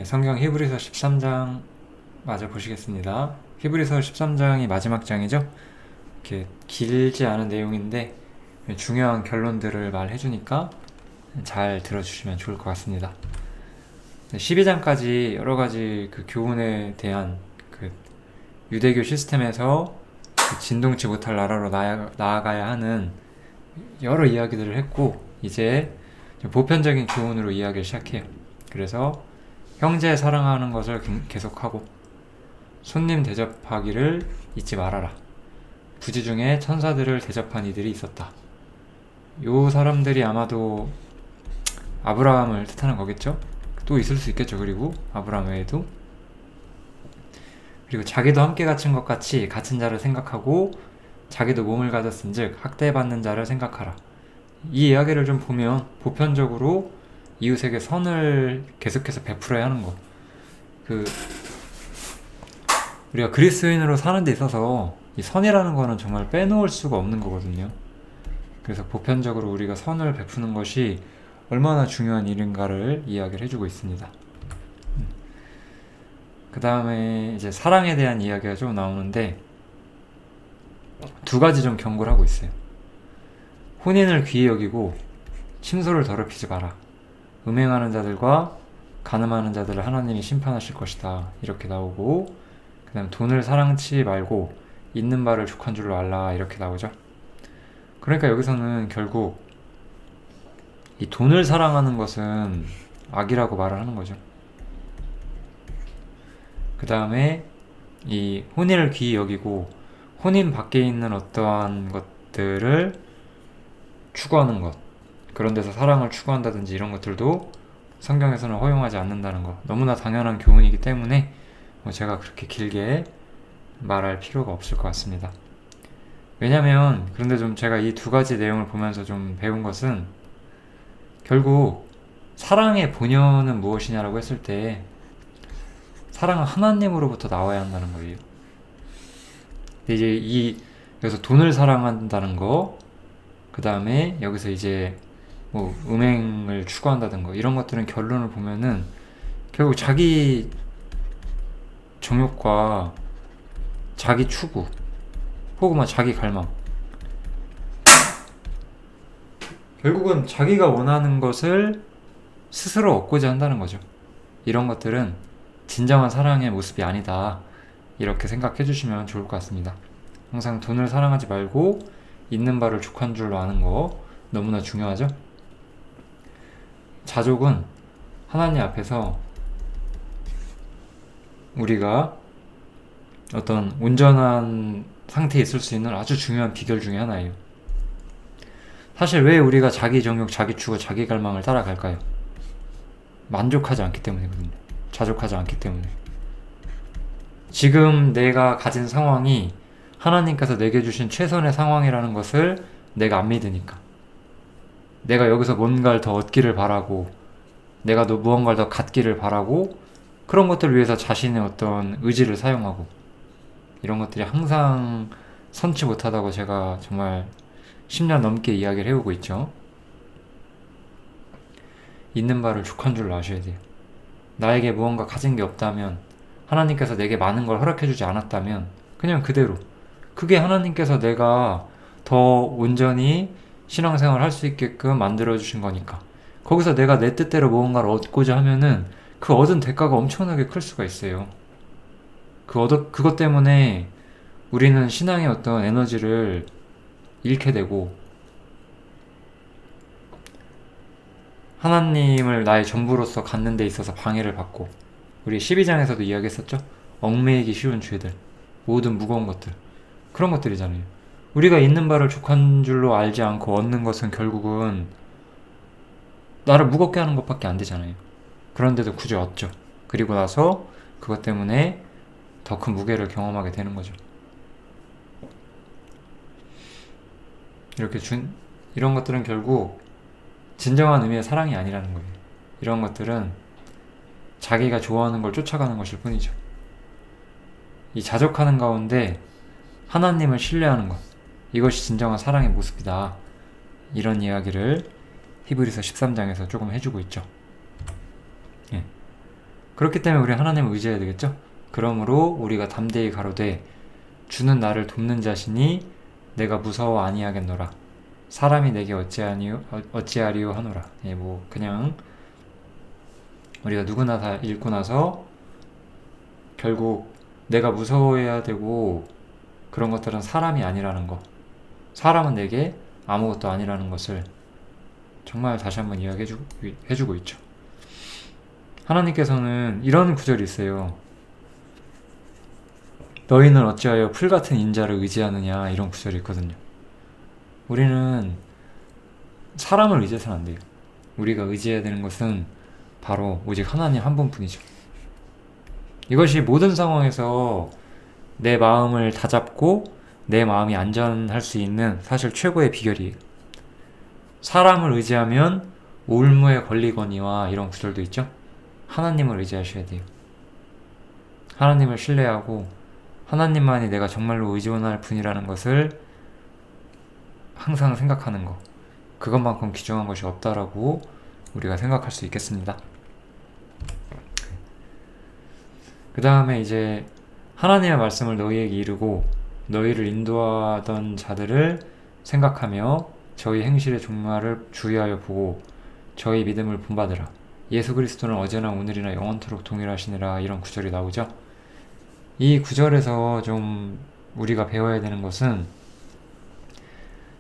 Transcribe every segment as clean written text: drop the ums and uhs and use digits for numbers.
성경 히브리서 13장 마저 보시겠습니다. 히브리서 13장이 마지막 장이죠. 이렇게 길지 않은 내용인데 중요한 결론들을 말해주니까 잘 들어주시면 좋을 것 같습니다. 12장까지 여러 가지 그 교훈에 대한 그 유대교 시스템에서 그 진동치 못할 나라로 나아가야 하는 여러 이야기들을 했고, 이제 보편적인 교훈으로 이야기를 시작해요. 그래서 형제 사랑하는 것을 계속하고 손님 대접하기를 잊지 말아라. 부지 중에 천사들을 대접한 이들이 있었다. 요 사람들이 아마도 아브라함을 뜻하는 거겠죠? 또 있을 수 있겠죠. 그리고 아브라함 외에도. 그리고 자기도 함께 갇힌 것 같이 갇힌 자를 생각하고 자기도 몸을 가졌은즉 학대받는 자를 생각하라. 이 이야기를 좀 보면 보편적으로 이웃에게 선을 계속해서 베풀어야 하는 거. 우리가 그리스도인으로 사는 데 있어서 이 선이라는 거는 정말 빼놓을 수가 없는 거거든요. 그래서 보편적으로 우리가 선을 베푸는 것이 얼마나 중요한 일인가를 이야기를 해주고 있습니다. 그 다음에 이제 사랑에 대한 이야기가 좀 나오는데 두 가지 좀 경고를 하고 있어요. 혼인을 귀히 여기고 침소를 더럽히지 마라. 음행하는 자들과 간음하는 자들을 하나님이 심판하실 것이다. 이렇게 나오고, 그 다음 돈을 사랑치 말고 있는 바를 족한 줄로 알라. 이렇게 나오죠. 그러니까 여기서는 결국 이 돈을 사랑하는 것은 악이라고 말을 하는 거죠. 그 다음에 이 혼인을 귀히 여기고 혼인 밖에 있는 어떠한 것들을 추구하는 것, 그런 데서 사랑을 추구한다든지 이런 것들도 성경에서는 허용하지 않는다는 거, 너무나 당연한 교훈이기 때문에 제가 그렇게 길게 말할 필요가 없을 것 같습니다. 왜냐면 그런데 좀 제가 이 두 가지 내용을 보면서 좀 배운 것은 결국 사랑의 본연은 무엇이냐라고 했을 때 사랑은 하나님으로부터 나와야 한다는 거예요. 근데 이제 여기서 돈을 사랑한다는 거, 그 다음에 여기서 이제 뭐 음행을 추구한다든가 이런 것들은 결론을 보면은 결국 자기 정욕과 자기 추구 혹은 자기 갈망, 결국은 자기가 원하는 것을 스스로 얻고자 한다는 거죠. 이런 것들은 진정한 사랑의 모습이 아니다. 이렇게 생각해 주시면 좋을 것 같습니다. 항상 돈을 사랑하지 말고 있는 바를 족한 줄로 아는 거 너무나 중요하죠. 자족은 하나님 앞에서 우리가 어떤 온전한 상태에 있을 수 있는 아주 중요한 비결 중에 하나예요. 사실 왜 우리가 자기 정욕, 자기 추구, 자기 갈망을 따라갈까요? 만족하지 않기 때문이거든요. 자족하지 않기 때문에. 지금 내가 가진 상황이 하나님께서 내게 주신 최선의 상황이라는 것을 내가 안 믿으니까. 내가 여기서 뭔가를 더 얻기를 바라고, 내가 무언가를 더 갖기를 바라고, 그런 것들을 위해서 자신의 어떤 의지를 사용하고, 이런 것들이 항상 선치 못하다고 제가 정말 10년 넘게 이야기를 해오고 있죠. 있는 바를 족한 줄로 아셔야 돼요. 나에게 무언가 가진 게 없다면, 하나님께서 내게 많은 걸 허락해주지 않았다면 그냥 그대로, 그게 하나님께서 내가 더 온전히 신앙생활을 할 수 있게끔 만들어주신 거니까, 거기서 내가 내 뜻대로 무언가를 얻고자 하면은 그 얻은 대가가 엄청나게 클 수가 있어요. 그것 때문에 우리는 신앙의 어떤 에너지를 잃게 되고 하나님을 나의 전부로서 갖는 데 있어서 방해를 받고, 우리 12장에서도 이야기했었죠? 얽매이기 쉬운 죄들, 모든 무거운 것들, 그런 것들이잖아요. 우리가 있는 바를 족한 줄로 알지 않고 얻는 것은 결국은 나를 무겁게 하는 것밖에 안 되잖아요. 그런데도 굳이 얻죠. 그리고 나서 그것 때문에 더 큰 무게를 경험하게 되는 거죠. 이런 것들은 결국 진정한 의미의 사랑이 아니라는 거예요. 이런 것들은 자기가 좋아하는 걸 쫓아가는 것일 뿐이죠. 이 자족하는 가운데 하나님을 신뢰하는 것, 이것이 진정한 사랑의 모습이다. 이런 이야기를 히브리서 13장에서 조금 해주고 있죠. 예. 그렇기 때문에 우리 하나님을 의지해야 되겠죠? 그러므로 우리가 담대히 가로되 주는 나를 돕는 자시니 내가 무서워 아니하겠노라. 사람이 내게 어찌하리요 하노라. 예, 뭐 그냥 우리가 누구나 다 읽고 나서 결국 내가 무서워해야 되고 그런 것들은 사람이 아니라는 거, 사람은 내게 아무것도 아니라는 것을 정말 다시 한번 이야기해주고 있죠. 하나님께서는 이런 구절이 있어요. 너희는 어찌하여 풀같은 인자를 의지하느냐, 이런 구절이 있거든요. 우리는 사람을 의지해서는 안 돼요. 우리가 의지해야 되는 것은 바로 오직 하나님 한 분뿐이죠. 이것이 모든 상황에서 내 마음을 다잡고 내 마음이 안전할 수 있는 사실 최고의 비결이에요. 사람을 의지하면 올무에 걸리거니와, 이런 구절도 있죠. 하나님을 의지하셔야 돼요. 하나님을 신뢰하고 하나님만이 내가 정말로 의존할 분이라는 것을 항상 생각하는 것, 그것만큼 귀중한 것이 없다라고 우리가 생각할 수 있겠습니다. 그 다음에 이제 하나님의 말씀을 너희에게 이르고 너희를 인도하던 자들을 생각하며 저희 행실의 종말을 주의하여 보고 저희 믿음을 본받으라. 예수 그리스도는 어제나 오늘이나 영원토록 동일하시니라, 이런 구절이 나오죠. 이 구절에서 좀 우리가 배워야 되는 것은,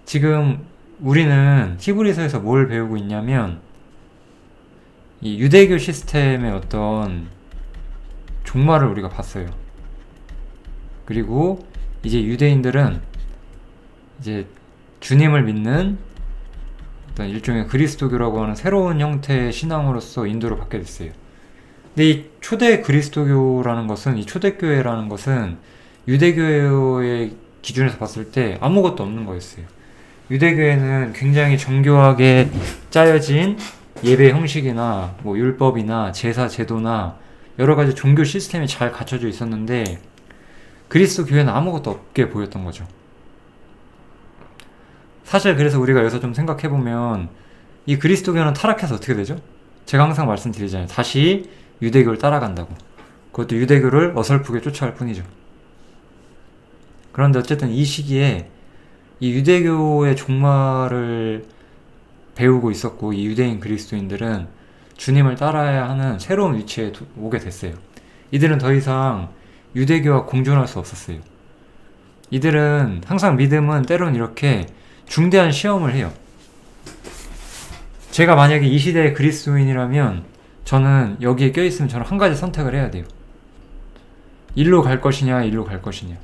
지금 우리는 히브리서에서 뭘 배우고 있냐면 이 유대교 시스템의 어떤 종말을 우리가 봤어요. 그리고 이제 유대인들은 이제 주님을 믿는 어떤 일종의 그리스도교라고 하는 새로운 형태의 신앙으로서 인도를 받게 됐어요. 근데 이 초대 그리스도교라는 것은, 이 초대교회라는 것은 유대교의 기준에서 봤을 때 아무것도 없는 거였어요. 유대교회는 굉장히 정교하게 짜여진 예배 형식이나 뭐 율법이나 제사 제도나 여러 가지 종교 시스템이 잘 갖춰져 있었는데, 그리스도 교회는 아무것도 없게 보였던 거죠. 사실 그래서 우리가 여기서 좀 생각해보면 이 그리스도교는 타락해서 어떻게 되죠? 제가 항상 말씀드리잖아요. 다시 유대교를 따라간다고. 그것도 유대교를 어설프게 쫓아갈 뿐이죠. 그런데 어쨌든 이 시기에 이 유대교의 종말을 배우고 있었고, 이 유대인 그리스도인들은 주님을 따라야 하는 새로운 위치에 오게 됐어요. 이들은 더 이상 유대교와 공존할 수 없었어요. 이들은 항상 믿음은 때로는 이렇게 중대한 시험을 해요. 제가 만약에 이 시대의 그리스도인이라면 저는 여기에 껴있으면 저는 한 가지 선택을 해야 돼요. 일로 갈 것이냐, 일로 갈 것이냐.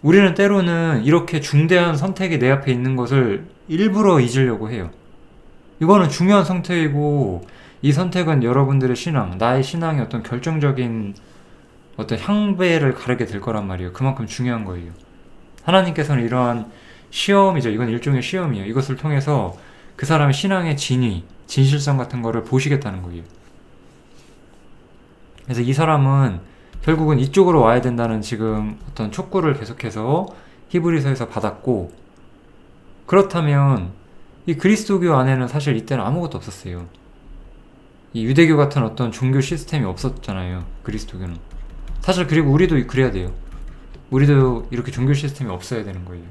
우리는 때로는 이렇게 중대한 선택이 내 앞에 있는 것을 일부러 잊으려고 해요. 이거는 중요한 선택이고, 이 선택은 여러분들의 신앙, 나의 신앙의 어떤 결정적인 어떤 향배를 가르게 될 거란 말이에요. 그만큼 중요한 거예요. 하나님께서는 이러한 시험이죠. 이건 일종의 시험이에요. 이것을 통해서 그 사람의 신앙의 진위, 진실성 같은 거를 보시겠다는 거예요. 그래서 이 사람은 결국은 이쪽으로 와야 된다는 지금 어떤 촉구를 계속해서 히브리서에서 받았고, 그렇다면 이 그리스도교 안에는 사실 이때는 아무것도 없었어요. 이 유대교 같은 어떤 종교 시스템이 없었잖아요. 그리스도교는. 사실 그리고 우리도 그래야 돼요. 우리도 이렇게 종교 시스템이 없어야 되는 거예요.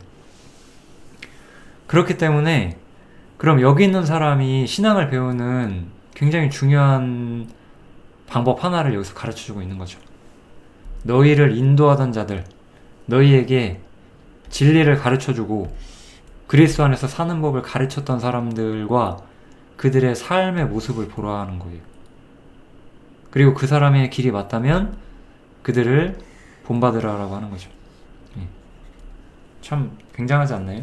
그렇기 때문에 그럼 여기 있는 사람이 신앙을 배우는 굉장히 중요한 방법 하나를 여기서 가르쳐주고 있는 거죠. 너희를 인도하던 자들, 너희에게 진리를 가르쳐주고 그리스도 안에서 사는 법을 가르쳤던 사람들과 그들의 삶의 모습을 보라 하는 거예요. 그리고 그 사람의 길이 맞다면 그들을 본받으라라고 하는 거죠. 참 굉장하지 않나요?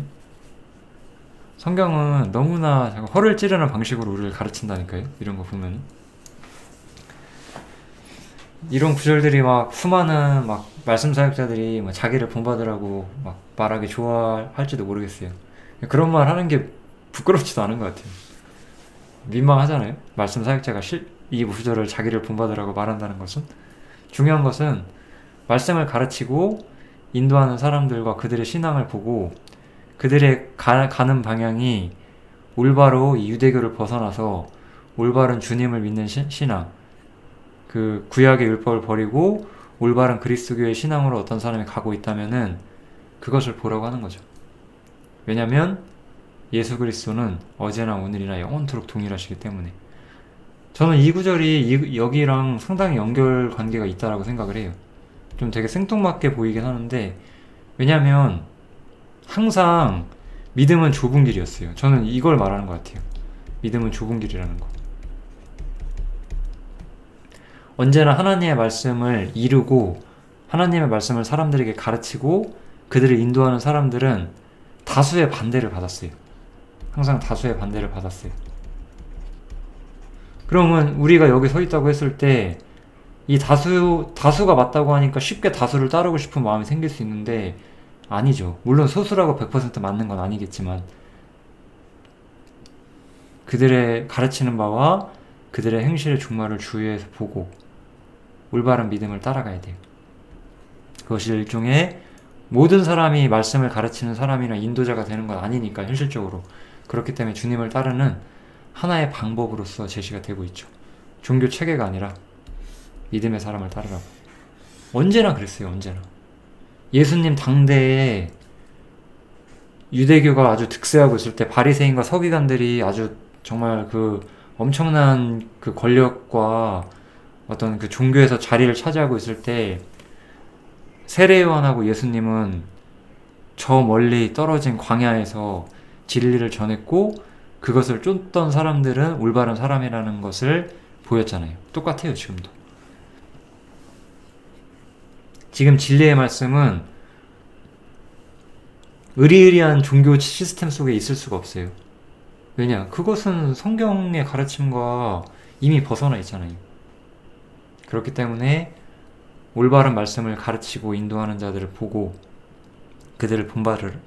성경은 너무나 허를 찌르는 방식으로 우리를 가르친다니까요. 이런 거 보면 이런 구절들이 막 수많은 막 말씀 사역자들이 막 자기를 본받으라고 막 말하기 좋아할지도 모르겠어요. 그런 말 하는 게 부끄럽지도 않은 것 같아요. 민망하잖아요. 말씀 사역자가 이 구절을 자기를 본받으라고 말한다는 것은. 중요한 것은 말씀을 가르치고 인도하는 사람들과 그들의 신앙을 보고 그들의 가는 방향이 올바로 이 유대교를 벗어나서 올바른 주님을 믿는 신앙, 그 구약의 율법을 버리고 올바른 그리스도교의 신앙으로 어떤 사람이 가고 있다면은 그것을 보라고 하는 거죠. 왜냐면 예수 그리스도는 어제나 오늘이나 영원토록 동일하시기 때문에. 저는 이 구절이 여기랑 상당히 연결 관계가 있다라고 생각을 해요. 좀 되게 생뚱맞게 보이긴 하는데, 왜냐면 항상 믿음은 좁은 길이었어요. 저는 이걸 말하는 것 같아요. 믿음은 좁은 길이라는 거. 언제나 하나님의 말씀을 이루고 하나님의 말씀을 사람들에게 가르치고 그들을 인도하는 사람들은 다수의 반대를 받았어요. 항상 다수의 반대를 받았어요. 그러면 우리가 여기 서 있다고 했을 때 이 다수가 맞다고 하니까 쉽게 다수를 따르고 싶은 마음이 생길 수 있는데 아니죠. 물론 소수라고 100% 맞는 건 아니겠지만 그들의 가르치는 바와 그들의 행실의 종말을 주의해서 보고 올바른 믿음을 따라가야 돼요. 그것이 일종의 모든 사람이 말씀을 가르치는 사람이나 인도자가 되는 건 아니니까 현실적으로. 그렇기 때문에 주님을 따르는 하나의 방법으로서 제시가 되고 있죠. 종교 체계가 아니라 믿음의 사람을 따르라고. 언제나 그랬어요. 언제나. 예수님 당대에 유대교가 아주 득세하고 있을 때 바리새인과 서기관들이 아주 정말 그 엄청난 그 권력과 어떤 그 종교에서 자리를 차지하고 있을 때 세례 요한하고 예수님은 저 멀리 떨어진 광야에서 진리를 전했고 그것을 쫓던 사람들은 올바른 사람이라는 것을 보였잖아요. 똑같아요. 지금도. 지금 진리의 말씀은 의리의리한 종교 시스템 속에 있을 수가 없어요. 왜냐? 그것은 성경의 가르침과 이미 벗어나 있잖아요. 그렇기 때문에 올바른 말씀을 가르치고 인도하는 자들을 보고 그들을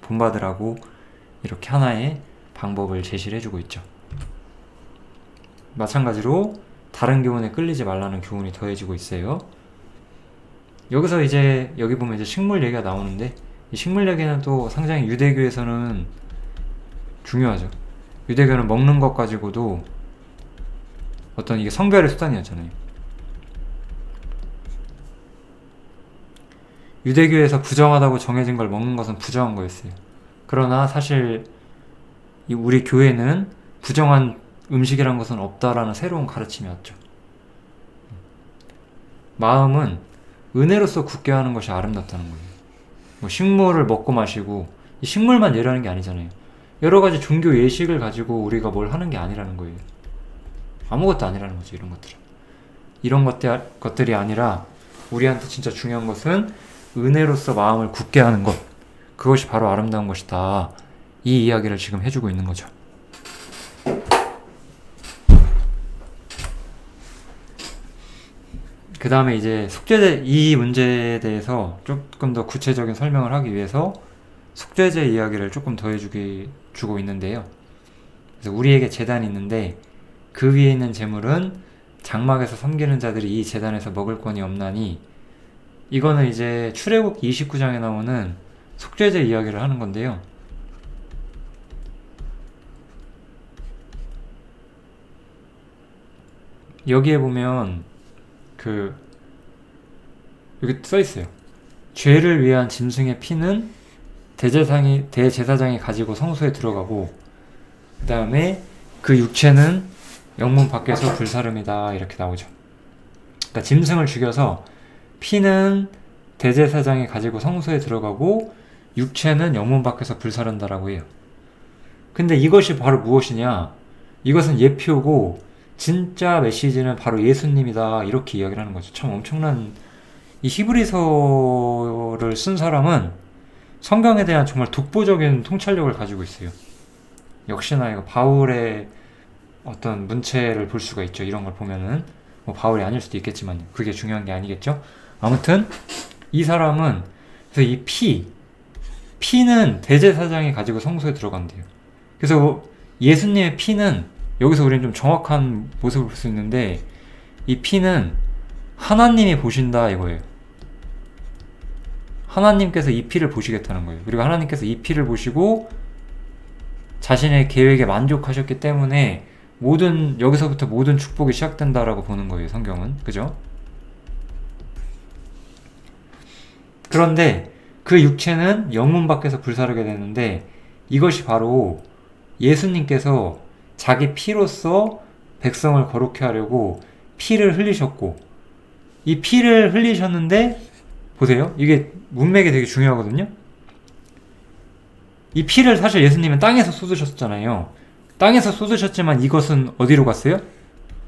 본받으라고 이렇게 하나의 방법을 제시를 해주고 있죠. 마찬가지로 다른 교훈에 끌리지 말라는 교훈이 더해지고 있어요. 여기서 이제 여기 보면 이제 식물 얘기가 나오는데 이 식물 얘기는 또 상당히 유대교에서는 중요하죠. 유대교는 먹는 것 가지고도 어떤 이게 성별의 수단이었잖아요. 유대교에서 부정하다고 정해진 걸 먹는 것은 부정한 거였어요. 그러나 사실 우리 교회는 부정한 음식이란 것은 없다라는 새로운 가르침이 왔죠. 마음은 은혜로서 굳게 하는 것이 아름답다는 거예요. 뭐 식물을 먹고 마시고 이 식물만 예라는 게 아니잖아요. 여러 가지 종교 예식을 가지고 우리가 뭘 하는 게 아니라는 거예요. 아무것도 아니라는 거죠. 이런 것들은. 이런 것들이 아니라 우리한테 진짜 중요한 것은 은혜로서 마음을 굳게 하는 것. 그것이 바로 아름다운 것이다. 이 이야기를 지금 해주고 있는 거죠. 그 다음에 이제 속죄제, 이 문제에 대해서 조금 더 구체적인 설명을 하기 위해서 속죄제 이야기를 조금 주고 있는데요. 그래서 우리에게 제단이 있는데 그 위에 있는 제물은 장막에서 섬기는 자들이 이 제단에서 먹을 권이 없나니, 이거는 이제 출애굽기 29장에 나오는 속죄제 이야기를 하는 건데요. 여기에 보면 여기 써 있어요. 죄를 위한 짐승의 피는 대제사장이 가지고 성소에 들어가고, 그 다음에 그 육체는 영문 밖에서 불사름이다, 이렇게 나오죠. 그러니까 짐승을 죽여서 피는 대제사장이 가지고 성소에 들어가고 육체는 영문 밖에서 불사른다라고 해요. 근데 이것이 바로 무엇이냐? 이것은 예표고 진짜 메시지는 바로 예수님이다, 이렇게 이야기를 하는 거죠. 참 엄청난, 이 히브리서를 쓴 사람은 성경에 대한 정말 독보적인 통찰력을 가지고 있어요. 역시나 이거 바울의 어떤 문체를 볼 수가 있죠. 이런 걸 보면은 뭐 바울이 아닐 수도 있겠지만 그게 중요한 게 아니겠죠. 아무튼 이 사람은 그래서 이 피는 대제사장이 가지고 성소에 들어간대요. 그래서 예수님의 피는, 여기서 우리는 좀 정확한 모습을 볼 수 있는데, 이 피는 하나님이 보신다, 이거예요. 하나님께서 이 피를 보시겠다는 거예요. 그리고 하나님께서 이 피를 보시고 자신의 계획에 만족하셨기 때문에 여기서부터 모든 축복이 시작된다라고 보는 거예요, 성경은. 그죠? 그런데 그 육체는 영문 밖에서 불사르게 되는데, 이것이 바로 예수님께서 자기 피로써 백성을 거룩해 하려고 피를 흘리셨고, 이 피를 흘리셨는데, 보세요. 이게 문맥이 되게 중요하거든요. 이 피를 사실 예수님은 땅에서 쏟으셨잖아요. 땅에서 쏟으셨지만 이것은 어디로 갔어요?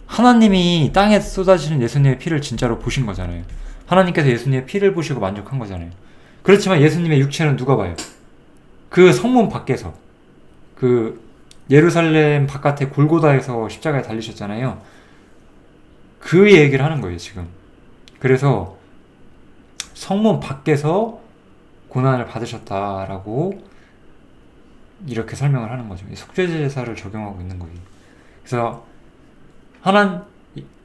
하나님이 땅에 쏟아지는 예수님의 피를 진짜로 보신 거잖아요. 하나님께서 예수님의 피를 보시고 만족한 거잖아요. 그렇지만 예수님의 육체는 누가 봐요? 그 성문 밖에서, 그 예루살렘 바깥에 골고다에서 십자가에 달리셨잖아요. 그 얘기를 하는 거예요, 지금. 그래서 성문 밖에서 고난을 받으셨다라고 이렇게 설명을 하는 거죠. 속죄제사를 적용하고 있는 거예요. 그래서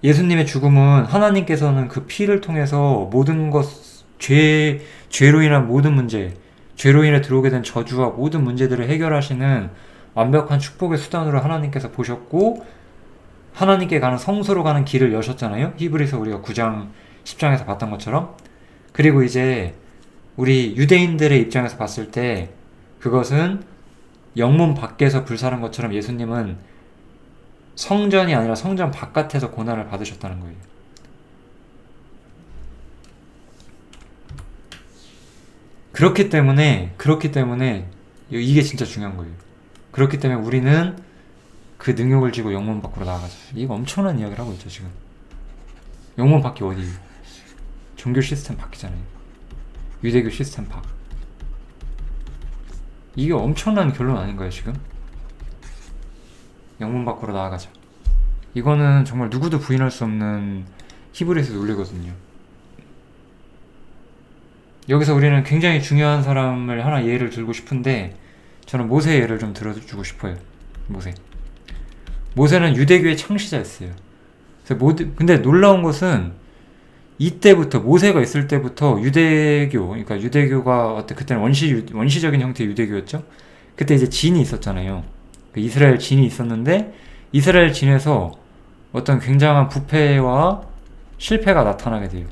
예수님의 죽음은 하나님께서는 그 피를 통해서 모든 죄로 인한 모든 문제, 죄로 인해 들어오게 된 저주와 모든 문제들을 해결하시는 완벽한 축복의 수단으로 하나님께서 보셨고, 하나님께 가는 성소로 가는 길을 여셨잖아요. 히브리서 우리가 9장 10장에서 봤던 것처럼. 그리고 이제 우리 유대인들의 입장에서 봤을 때 그것은 영문 밖에서 불사른 것처럼 예수님은 성전이 아니라 성전 바깥에서 고난을 받으셨다는 거예요. 그렇기 때문에 이게 진짜 중요한 거예요. 그렇기 때문에 우리는 그 능욕을 지고 영문 밖으로 나아가자. 이거 엄청난 이야기를 하고 있죠, 지금. 영문 밖이 어디? 종교 시스템 밖이잖아요. 유대교 시스템 밖. 이게 엄청난 결론 아닌가요, 지금? 영문 밖으로 나아가자. 이거는 정말 누구도 부인할 수 없는 히브리서 논리거든요. 여기서 우리는 굉장히 중요한 사람을 하나 예를 들고 싶은데, 저는 모세 예를 좀 들어주고 싶어요. 모세는 유대교의 창시자였어요. 근데 놀라운 것은 이때부터, 모세가 있을 때부터 그러니까 유대교가 그때는 원시적인 형태의 유대교였죠. 그때 이제 진이 있었잖아요. 이스라엘 진이 있었는데, 이스라엘 진에서 어떤 굉장한 부패와 실패가 나타나게 돼요.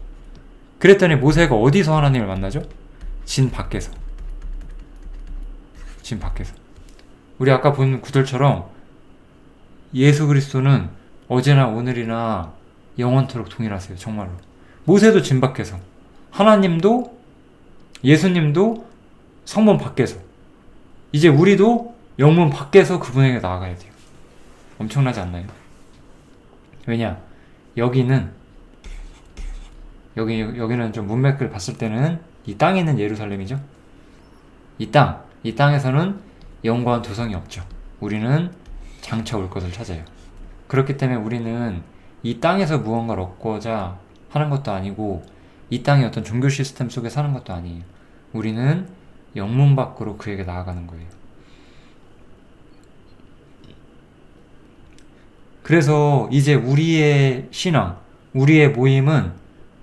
그랬더니 모세가 어디서 하나님을 만나죠? 진 밖에서. 우리 아까 본 구절처럼 예수 그리스도는 어제나 오늘이나 영원토록 동일하세요. 정말로. 모세도 진 밖에서, 하나님도, 예수님도 성문 밖에서, 이제 우리도 영문 밖에서 그분에게 나아가야 돼요. 엄청나지 않나요? 왜냐? 여기는 좀 문맥을 봤을 때는 이 땅에 있는 예루살렘이죠. 이 땅에서는 영광한 도성이 없죠. 우리는 장차 올 것을 찾아요. 그렇기 때문에 우리는 이 땅에서 무언가를 얻고자 하는 것도 아니고, 이 땅의 어떤 종교 시스템 속에 사는 것도 아니에요. 우리는 영문 밖으로 그에게 나아가는 거예요. 그래서 이제 우리의 신앙, 우리의 모임은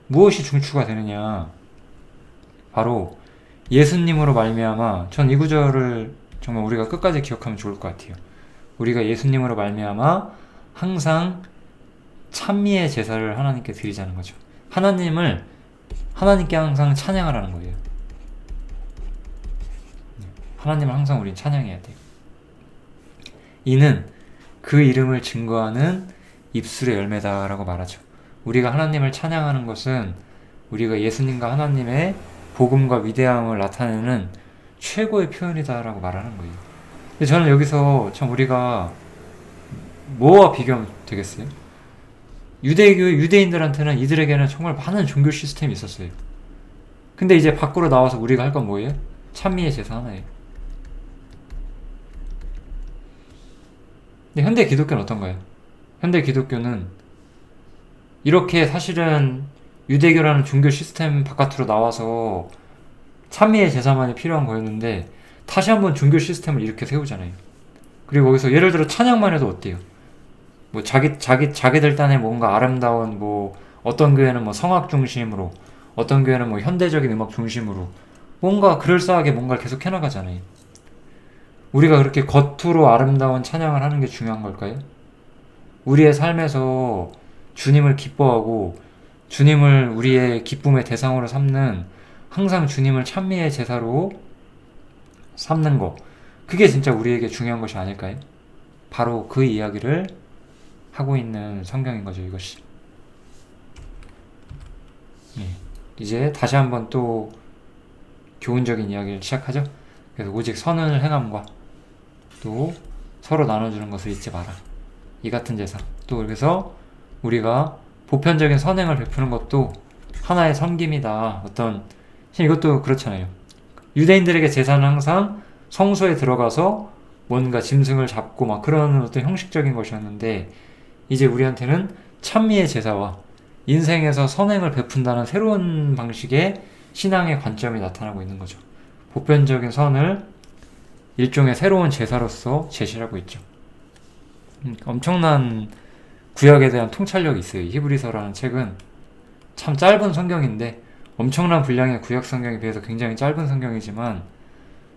무엇이 중추가 되느냐? 바로 예수님으로 말미암아, 전 이 구절을 정말 우리가 끝까지 기억하면 좋을 것 같아요. 우리가 예수님으로 말미암아 항상 찬미의 제사를 하나님께 드리자는 거죠. 하나님께 항상 찬양하라는 거예요. 하나님을 항상 우린 찬양해야 돼요. 이는 그 이름을 증거하는 입술의 열매다라고 말하죠. 우리가 하나님을 찬양하는 것은 우리가 예수님과 하나님의 복음과 위대함을 나타내는 최고의 표현이다라고 말하는 거예요. 근데 저는 여기서 참 우리가 뭐와 비교하면 되겠어요? 유대인들한테는, 이들에게는 정말 많은 종교 시스템이 있었어요. 근데 이제 밖으로 나와서 우리가 할 건 뭐예요? 찬미의 제사 하나예요. 근데 현대 기독교는 어떤가요? 현대 기독교는 이렇게 사실은 유대교라는 종교 시스템 바깥으로 나와서 찬미의 제사만이 필요한 거였는데, 다시 한번 종교 시스템을 이렇게 세우잖아요. 그리고 거기서 예를 들어 찬양만 해도 어때요? 뭐 자기들 딴에 뭔가 아름다운, 뭐 어떤 교회는 뭐 성악 중심으로, 어떤 교회는 뭐 현대적인 음악 중심으로 뭔가 그럴싸하게 뭔가를 계속 해나가잖아요. 우리가 그렇게 겉으로 아름다운 찬양을 하는 게 중요한 걸까요? 우리의 삶에서 주님을 기뻐하고 주님을 우리의 기쁨의 대상으로 삼는, 항상 주님을 찬미의 제사로 삼는 것, 그게 진짜 우리에게 중요한 것이 아닐까요? 바로 그 이야기를 하고 있는 성경인 거죠, 이것이. 이제 다시 한번 또 교훈적인 이야기를 시작하죠. 그래서 오직 선을 행함과 또 서로 나눠주는 것을 잊지 마라, 이 같은 제사. 또 그래서 우리가 보편적인 선행을 베푸는 것도 하나의 섬김이다. 이것도 그렇잖아요. 유대인들에게 제사는 항상 성소에 들어가서 뭔가 짐승을 잡고 막 그런 어떤 형식적인 것이었는데, 이제 우리한테는 찬미의 제사와 인생에서 선행을 베푼다는 새로운 방식의 신앙의 관점이 나타나고 있는 거죠. 보편적인 선을 일종의 새로운 제사로서 제시하고 있죠. 엄청난 구약에 대한 통찰력이 있어요. 히브리서라는 책은 참 짧은 성경인데, 엄청난 분량의 구약 성경에 비해서 굉장히 짧은 성경이지만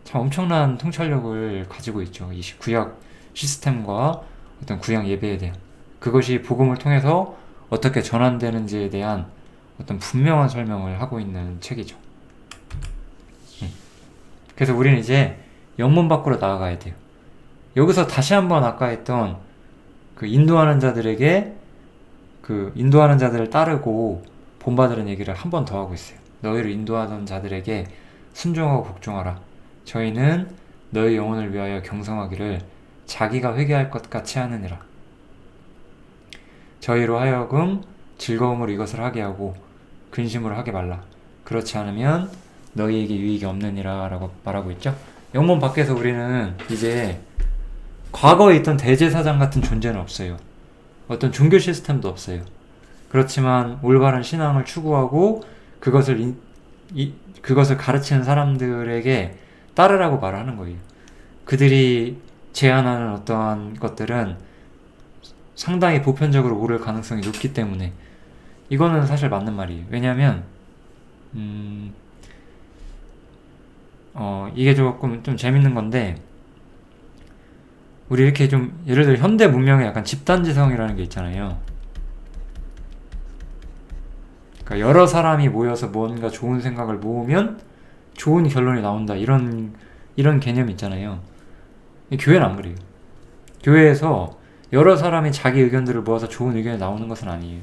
참 엄청난 통찰력을 가지고 있죠. 이 구약 시스템과 어떤 구약 예배에 대한, 그것이 복음을 통해서 어떻게 전환되는지에 대한 어떤 분명한 설명을 하고 있는 책이죠. 그래서 우리는 이제 영문 밖으로 나아가야 돼요. 여기서 다시 한번 아까 했던 그 인도하는 자들을 따르고 본받으는 얘기를 한 번 더 하고 있어요. 너희를 인도하던 자들에게 순종하고 복종하라. 저희는 너희 영혼을 위하여 경성하기를 자기가 회개할 것 같이 하느니라. 저희로 하여금 즐거움으로 이것을 하게 하고 근심으로 하게 말라. 그렇지 않으면 너희에게 유익이 없느니라 라고 말하고 있죠. 영문 밖에서 우리는 이제 과거에 있던 대제사장 같은 존재는 없어요. 어떤 종교 시스템도 없어요. 그렇지만 올바른 신앙을 추구하고 그것을 가르치는 사람들에게 따르라고 말하는 거예요. 그들이 제안하는 어떠한 것들은 상당히 보편적으로 옳을 가능성이 높기 때문에 이거는 사실 맞는 말이에요. 왜냐하면 이게 조금 좀 재밌는 건데, 우리 이렇게 좀 예를 들어 현대 문명에 약간 집단지성이라는 게 있잖아요. 그러니까 여러 사람이 모여서 뭔가 좋은 생각을 모으면 좋은 결론이 나온다, 이런 개념이 있잖아요. 교회는 안 그래요. 교회에서 여러 사람이 자기 의견들을 모아서 좋은 의견이 나오는 것은 아니에요.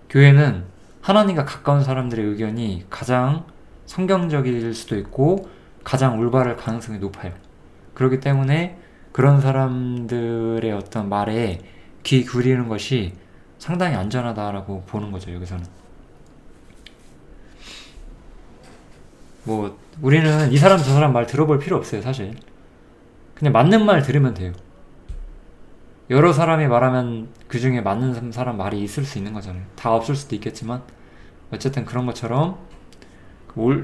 교회는 하나님과 가까운 사람들의 의견이 가장 성경적일 수도 있고 가장 올바를 가능성이 높아요. 그렇기 때문에 그런 사람들의 어떤 말에 귀 기울이는 것이 상당히 안전하다라고 보는 거죠, 여기서는. 우리는 이 사람 저 사람 말 들어볼 필요 없어요, 사실. 그냥 맞는 말 들으면 돼요. 여러 사람이 말하면 그 중에 맞는 사람 말이 있을 수 있는 거잖아요. 다 없을 수도 있겠지만 어쨌든 그런 것처럼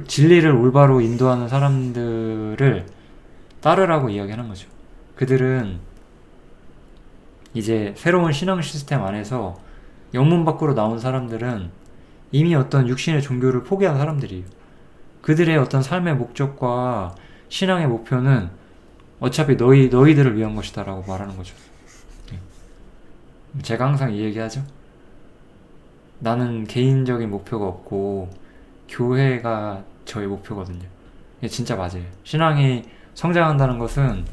진리를 올바로 인도하는 사람들을 따르라고 이야기하는 거죠. 그들은 이제 새로운 신앙 시스템 안에서 영문 밖으로 나온 사람들은 이미 어떤 육신의 종교를 포기한 사람들이에요. 그들의 어떤 삶의 목적과 신앙의 목표는 어차피 너희들을 위한 것이다 라고 말하는 거죠. 제가 항상 이 얘기하죠. 나는 개인적인 목표가 없고 교회가 저의 목표거든요. 이게 진짜 맞아요. 신앙이 성장한다는 것은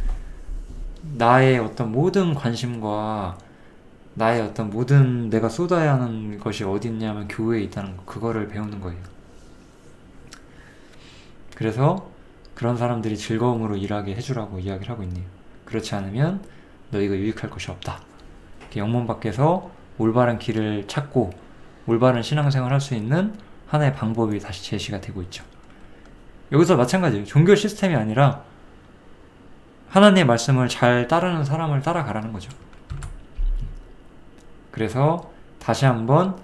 나의 어떤 모든 관심과 나의 어떤 모든 내가 쏟아야 하는 것이 어디 있냐면 교회에 있다는 거, 그거를 배우는 거예요. 그래서 그런 사람들이 즐거움으로 일하게 해주라고 이야기를 하고 있네요. 그렇지 않으면 너희가 유익할 것이 없다. 영문 밖에서 올바른 길을 찾고 올바른 신앙생활을 할 수 있는 하나의 방법이 다시 제시가 되고 있죠. 여기서 마찬가지예요. 종교 시스템이 아니라 하나님의 말씀을 잘 따르는 사람을 따라가라는 거죠. 그래서 다시 한번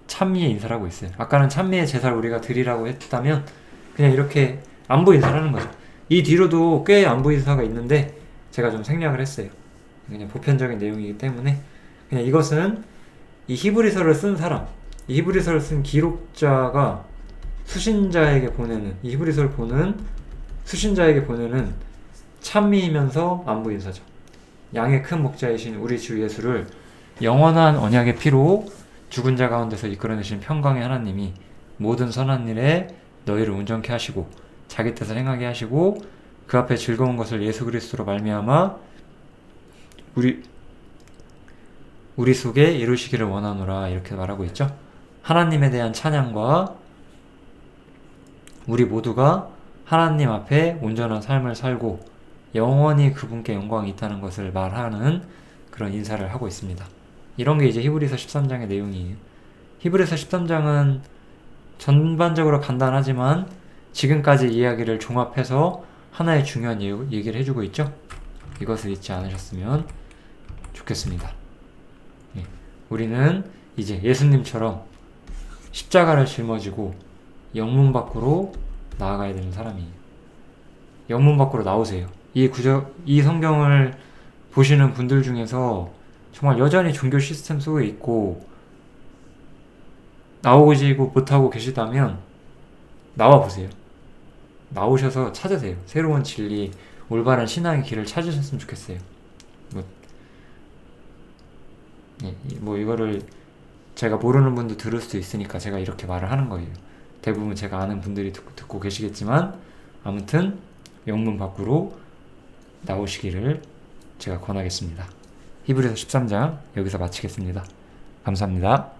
찬미의 인사를 하고 있어요. 아까는 찬미의 제사를 우리가 드리라고 했다면 그냥 이렇게 안부 인사를 하는 거죠. 이 뒤로도 꽤 안부 인사가 있는데 제가 좀 생략을 했어요. 그냥 보편적인 내용이기 때문에 그냥 이것은 이 히브리서를 쓴 사람, 이 히브리서를 쓴 기록자가 수신자에게 보내는, 이 히브리서를 보는 수신자에게 보내는 찬미이면서 안부 인사죠. 양의 큰 목자이신 우리 주 예수를 영원한 언약의 피로 죽은 자 가운데서 이끌어내신 평강의 하나님이 모든 선한 일에 너희를 온전케 하시고 자기 뜻을 행하게 하시고 그 앞에 즐거운 것을 예수 그리스도로 말미암아 우리 속에 이루시기를 원하노라, 이렇게 말하고 있죠. 하나님에 대한 찬양과 우리 모두가 하나님 앞에 온전한 삶을 살고 영원히 그분께 영광이 있다는 것을 말하는 그런 인사를 하고 있습니다. 이런 게 이제 히브리서 13장의 내용이에요. 히브리서 13장은 전반적으로 간단하지만 지금까지 이야기를 종합해서 하나의 중요한 얘기를 해주고 있죠. 이것을 잊지 않으셨으면 좋겠습니다. 우리는 이제 예수님처럼 십자가를 짊어지고 영문 밖으로 나아가야 되는 사람이에요. 영문 밖으로 나오세요. 이 성경을 보시는 분들 중에서 정말 여전히 종교 시스템 속에 있고 나오시고 못하고 계시다면 나와보세요. 나오셔서 찾으세요. 새로운 진리, 올바른 신앙의 길을 찾으셨으면 좋겠어요. 이거를 제가 모르는 분도 들을 수도 있으니까 제가 이렇게 말을 하는 거예요. 대부분 제가 아는 분들이 듣고 계시겠지만 아무튼 영문 밖으로 나오시기를 제가 권하겠습니다. 히브리서 13장 여기서 마치겠습니다. 감사합니다.